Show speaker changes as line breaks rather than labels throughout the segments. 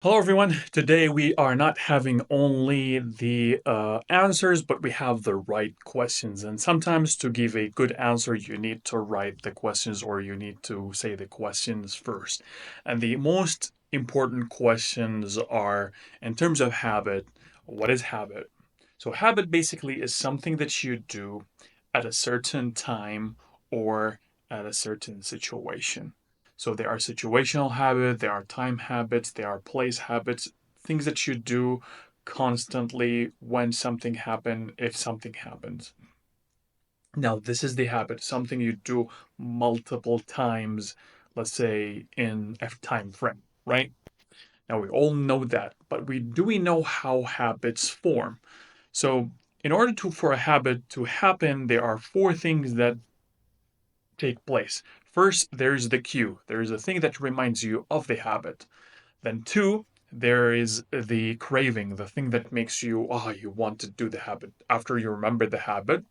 Hello, everyone. Today we are not having only the answers, but we have the right questions. And sometimes to give a good answer, you need to write the questions or you need to say the questions first. And the most important questions are in terms of habit, what is habit? So, habit basically is something that you do at a certain time or at a certain situation. So there are situational habits, there are time habits, there are place habits, things that you do constantly when something happens, if something happens. Now, this is the habit, something you do multiple times, let's say in a time frame, right? Now we all know that, but we know how habits form. So in order for a habit to happen, there are four things that take place. First, there's the cue. There's a thing that reminds you of the habit. Then two, there is the craving, the thing that makes you, you want to do the habit. After you remember the habit,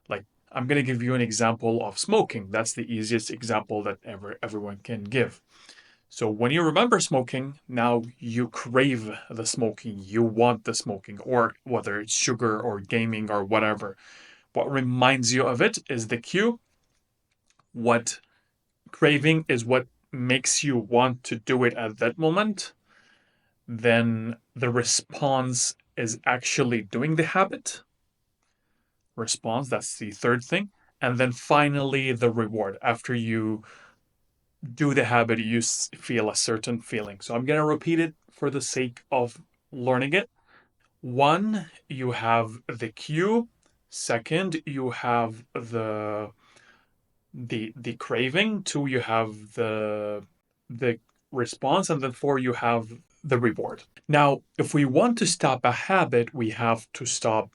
like I'm gonna give you an example of smoking. That's the easiest example that everyone can give. So when you remember smoking, now you crave the smoking, you want the smoking, or whether it's sugar or gaming or whatever. What reminds you of it is the cue. What craving is what makes you want to do it at that moment, then the response is actually doing the habit. Response, that's the third thing. And then finally, the reward. After you do the habit, you feel a certain feeling. So I'm going to repeat it for the sake of learning it. One, you have the cue. Second, you have the craving. Two, you have the response, and then four, you have the reward. Now, if we want to stop a habit, we have to stop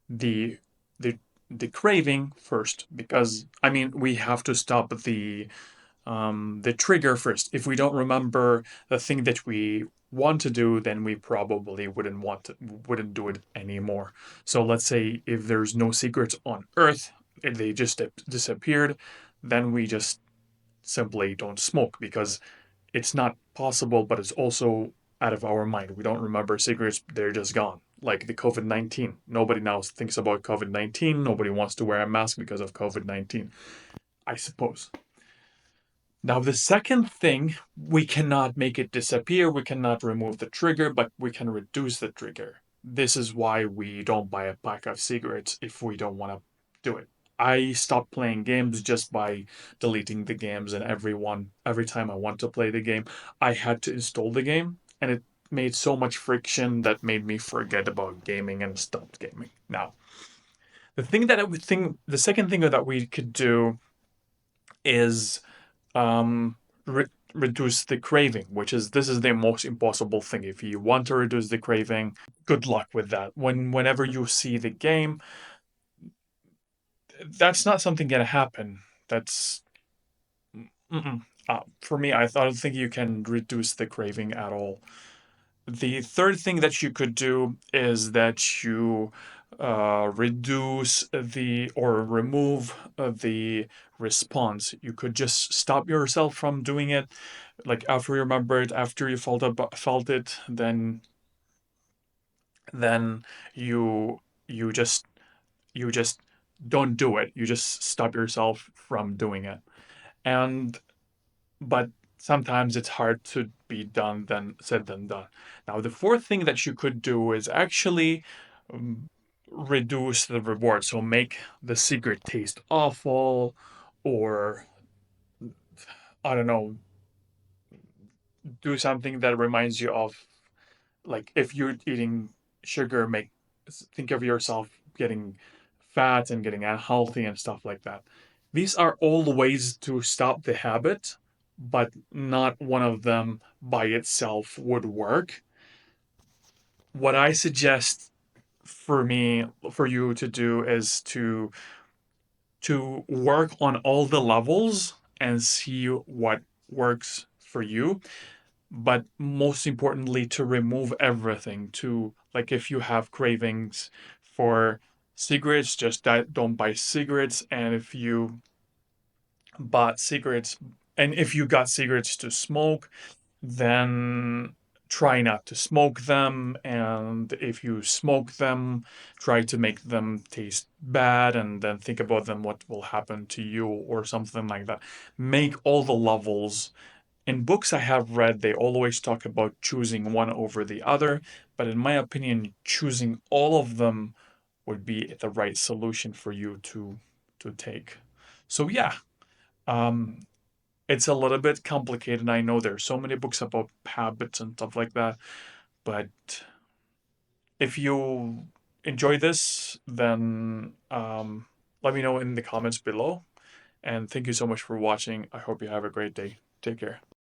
the the the craving first, because I mean we have to stop the trigger first. If we don't remember the thing that we want to do, then we probably wouldn't do it anymore. So let's say if there's no secrets on Earth, if they just disappeared, then we just simply don't smoke because it's not possible, but it's also out of our mind. We don't remember secrets, they're just gone. Like the COVID 19. Nobody now thinks about COVID 19. Nobody wants to wear a mask because of COVID 19, I suppose. Now, the second thing, we cannot make it disappear, we cannot remove the trigger, but we can reduce the trigger. This is why we don't buy a pack of cigarettes if we don't want to do it. I stopped playing games just by deleting the games, and every time I want to play the game, I had to install the game, and it made so much friction that made me forget about gaming and stopped gaming. Now, the second thing that we could do is um, reduce the craving, which is this is the most impossible thing. If you want to reduce the craving, good luck with that. Whenever you see the game, that's not something gonna happen. That's for me. I don't think you can reduce the craving at all. The third thing that you could do is that you reduce the or remove the response. You could just stop yourself from doing it. Like after you remember it, after you felt it, then you you just you just don't do it. You just stop yourself from doing it. And but sometimes it's hard to be done than said than done. Now, the fourth thing that you could do is actually um, reduce the reward. So make the secret taste awful, or I don't know, do something that reminds you of, like if you're eating sugar, make think of yourself getting fat and getting unhealthy and stuff like that. These are all ways to stop the habit, but not one of them by itself would work. What I suggest for you to do is to work on all the levels and see what works for you, but most importantly to remove everything. To like if you have cravings for cigarettes, just don't buy cigarettes. And if you bought cigarettes and if you got cigarettes to smoke, then try not to smoke them, and if you smoke them, try to make them taste bad and then think about them what will happen to you or something like that. Make all the levels. In books I have read, they always talk about choosing one over the other, but in my opinion, choosing all of them would be the right solution for you to take. So yeah, um, it's a little bit complicated. I know there's so many books about habits and stuff like that, but if you enjoy this, then let me know in the comments below. And thank you so much for watching. I hope you have a great day. Take care.